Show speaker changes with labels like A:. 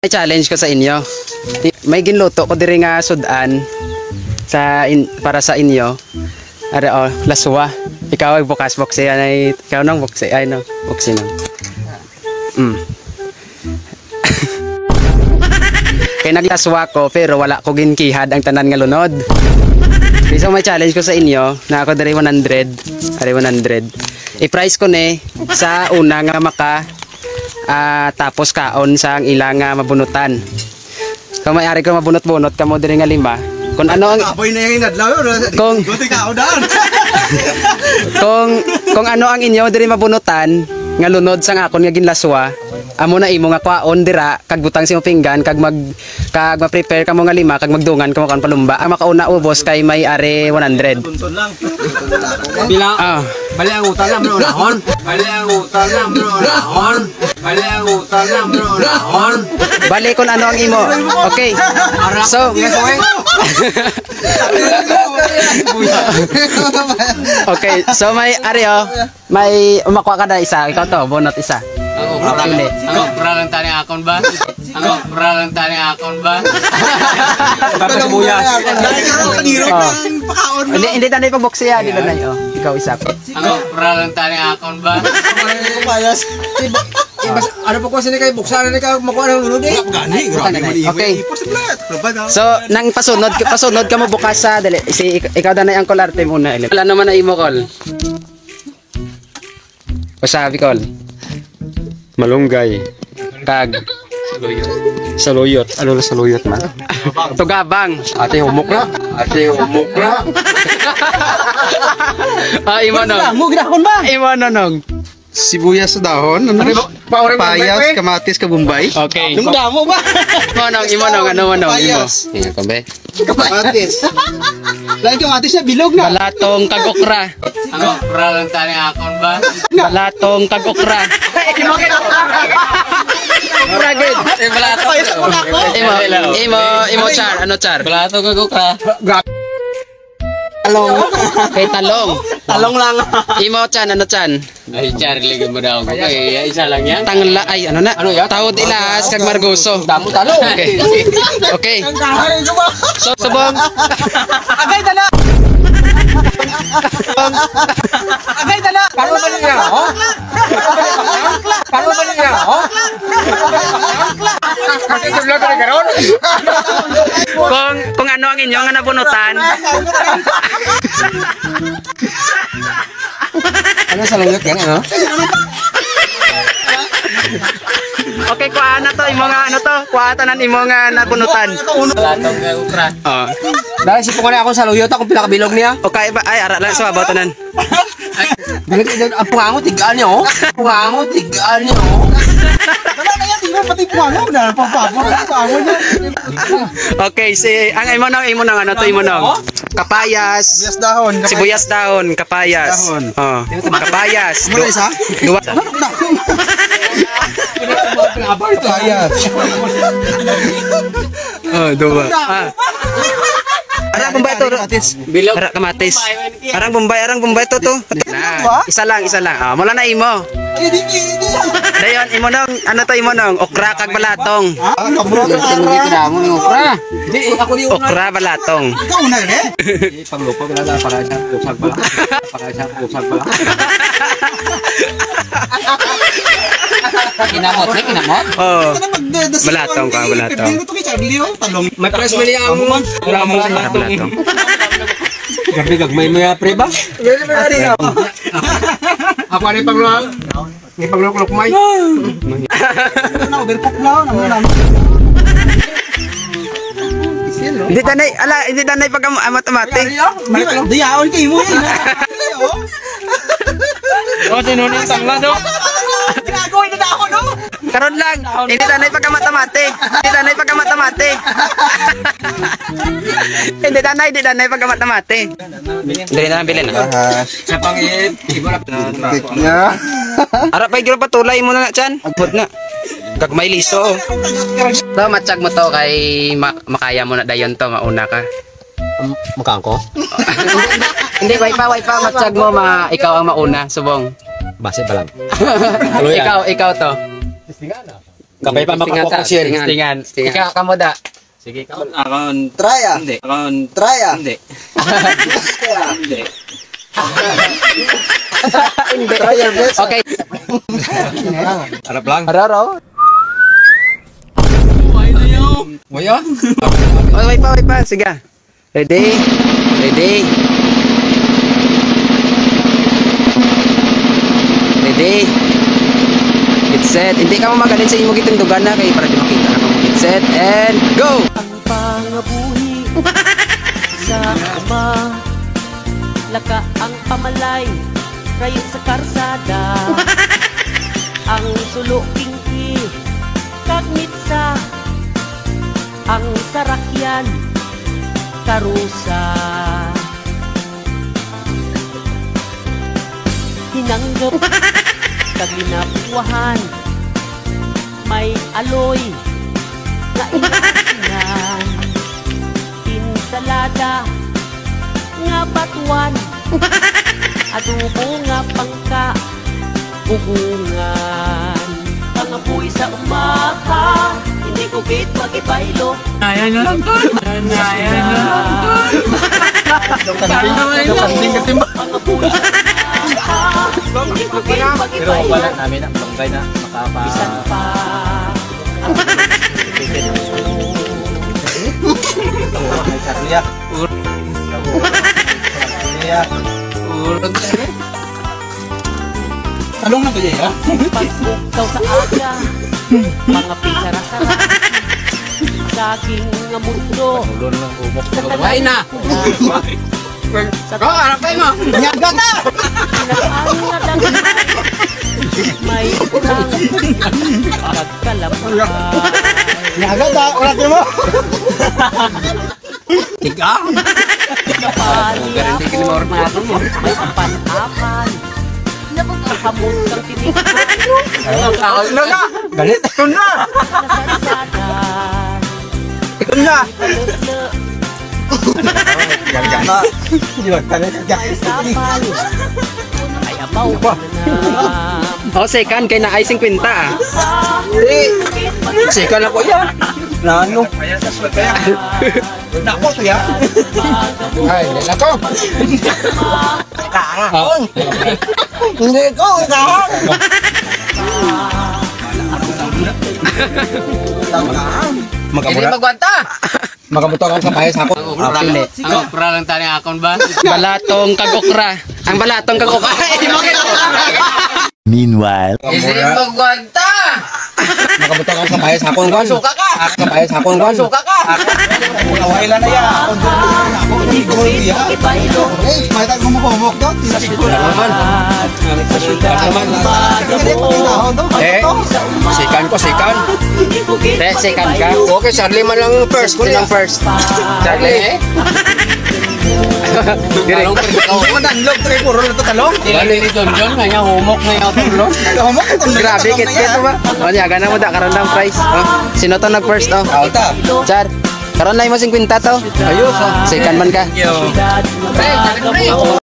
A: May challenge ko sa inyo. May ginluto ko diri nga sudan para sa inyo. Are laswa. Ikaw ay bukas boxe ay ikaw nang boxe ay no. Boxe nang. Kaya naglaswa ko pero wala ko ginkihad ang tanan nga lunod. So may challenge ko sa inyo na ako diri 100. Are 100. I-price ko ni sa una nga maka tapos kaon sang ilang mabunutan. Kung may-ari ko mabunot-bunot kamo diri nga 5. Kung ano ang
B: aboy na yung inadlaw kung ano ang inyo diri mabunutan nga lunod sang akon nga ginlaswa, amo na imo nga kwaon dira kag butang si pinggan kag ma-prepare kamo nga 5 kag magdungan kamo kan palumba. Ang makauna ubos kay may-ari 100.
C: Bilang bali ang utang lang bro nahon. Bali ang utang lang bro nahon. Bali ang utang lang bro nahon.
A: Bali kung ano ang imo. Okay. So, okay, so may Aryo, may makuha ka na isa. Ikaw to, bunot isa.
C: Ang opera lang tani akon ba? Ang opera lang tani akon ba?
B: Bakit sa buyas?
A: Hindi tanay pag-boxe yan, hindi tanay. Ikaw isa.
C: Ang opera lang tani akon ba?
B: Ano po kasi kay buksan na ka makuha ng lunod eh.
A: Okay. So, nang pasunod ka mo bukas sa dali. Ikaw danay ang kolarte muna. Wala naman na imo kol. Pasabi kol. Malunggay. Kag. Saluyot. Ano na saluyot man? Tugabang.
B: Ate humok na.
A: Imo nong.
B: Mo gidakon ba?
A: Imo nong.
B: Sibuyas sa dahon, papayas, kamatis, kabumbay.
A: Okay.
B: Yung damo ba?
A: Imo nong, ano mo nong? Imo.
B: Ingat ko be. Kamatis. Lang kamatis na bilog na.
A: Balatong kag okra.
C: Ang opera lang tani akon ba?
A: Balatong kag okra. Ragid. Imo char, ano char?
C: Balato kag okra.
A: Talong. Kay talong.
B: Talong lang.
A: Imo chan, ano chan?
C: Ay Charlie mo daw ko kay isa lang yan.
A: Tangla ay ano na? Tawod ilas kag margoso.
B: Damo talong.
A: Okay. Okay. So subong.
B: Agay dala. Agay dala. Paano ba niya? Oh? Paano ba niya? Oh? Kasi dula ka karon.
A: Kung ano ang inyo nga nabunutan.
B: Ano sa luyot yan ano?
A: Okay, kuha na to imo nga ano to? Kuha tanan imo nga nabunutan.
C: Balato kag okra.
B: Dahil sipungan ako sa luyot akong pinakabilog niya.
A: Okay ba ay ara lang sa babaw tanan.
B: Ang pungango tigaan niyo. Pungango tigaan niyo. Wala na yan, tingnan pati pungango na papapor pungango niya.
A: Okay, ang imo nang ano to imo nang? Kapayas.
B: Sibuyas dahon.
A: Sibuyas dahon, kapayas. Kapayas.
B: Muna isa?
A: Dua.
B: Kapayas.
A: Dua. Arang bombay to.
C: Bilog.
A: Arang kamatis. Arang bombay to. Isa lang. Mula na imo. Dayon imo nang ano to imo nang okra kag balatong. Okra balatong.
B: Ikaw na eh.
C: Paglupo wala para sa usag bala. Kinamot.
A: Oh. Balatong ka, balatong.
C: May price mali ang balatong.
B: Gabi gagmay mo ya pre ba?
C: Ako ani pangluang. Ni pangluklok may.
B: Na overcook na naman.
A: Hindi tanay pag matematik.
B: Diyaon kay mo.
C: Sino ni tangla do?
B: Ginagawin na ako no.
A: Karon lang, hindi tanay pag matematik. Hindi tanay pag matematik. Dili na bilin na.
C: Sa pangit, ibo na.
B: Ya.
A: Ara pa gyud patulay mo na chan. Abot na. Kag may liso. So matchag mo to kay makaya mo na dayon to mauna ka.
B: Mukhang ko?
A: Hindi wifi matchag mo ikaw ang mauna subong.
B: Base pa lang.
A: Ikaw to.
C: Kabay pa makakuha ko share.
A: Tingan. Ikaw kamo da.
C: Sige, akon.
D: Traya.
C: Hindi. Akon.
D: Traya.
C: Hindi. Hindi.
A: Hindi.
D: Try your best.
A: Okay.
C: Harap lang.
A: Araro.
C: Waya?
A: Oh, wait pa. Sige. Ready? Ready? Ready? Get set. Hindi ka mo magalit sa imo gitindugan na kay para di makita ka mo. Get set and go!
E: Ang pangabuhi sa ama, laka ang pamalay kayo sa karsada. Ang suluking kagmitsa, ang sarakyan karusa. Hinanggap kaginapuhan, may aloy nga inasingan, insalada nga batuan, adobo nga pangka ugungan. Pangapoy sa umaka, hindi ko bit magibaylo.
C: Ayan na lang to. Ayan na lang to.
E: Pangapoy sa umaka, hindi ko bit magibaylo.
C: namin ang bangkay na makapa.
E: Bisan pa ang
C: May sarliyak. Sarliyak. Talong na ba yan?
E: pagbukaw sa aga, mga pisara-sara, saging nga mundo.
C: Ulon lang umok.
E: Why na? Sa
C: harap kayo mo. Nyaga na!
E: may utang pagkalapay.
C: Nyaga na! Ulat mo! Tiga!
E: Kapali ako, may apan-apan. Nakahamon kang tinig ko.
C: Ano na? Galit! Ito na!
E: Nasarsadan.
C: Ito na!
E: Palutlo.
C: Gaga na! Yun, talaga.
E: Ay sapal. Ay abaw ka na.
A: Oh, second kay na ay 50 ah.
C: Sika na ko yan! Nano? Nako to yan! Ay, nako! Kaahon! Hindi ko, kaahon!
A: Hindi magwanta.
C: Magabuto akong kapayas ako.
A: Pili.
C: Ang okra lang tani akon ba?
A: Balatong kagokra. Ang balatong kagokra.
F: Meanwhile,
C: Hindi magwanta! Magabuto akong kapayas ako. Suka ka! Kapayas ako. Suka ka! Away lang na yan. Ako hindi ko yan.
E: Ibaylo.
D: Eh, may tayo kumupumok doon.
E: Sa syudad. Sa syudad.
C: Eh, sikan ko, sikan.
A: Te, second ka.
C: Okay, Charlie man lang first ko
A: Sinong first? Charlie. Dire.
C: Talong pero ikaw.
D: Mananlog, try puro na ito talong.
C: Dili ni John nga niya humok na yung tulo.
D: Humok itong
A: Grabe kit kit ba? Oh, niya gana mo da karon ng price. Oh, sino to nag first oh?
D: Ita.
A: Char. Karon lang mo 50 to.
C: Ayos ah.
A: Second man ka.
E: Syudad.
C: Pre,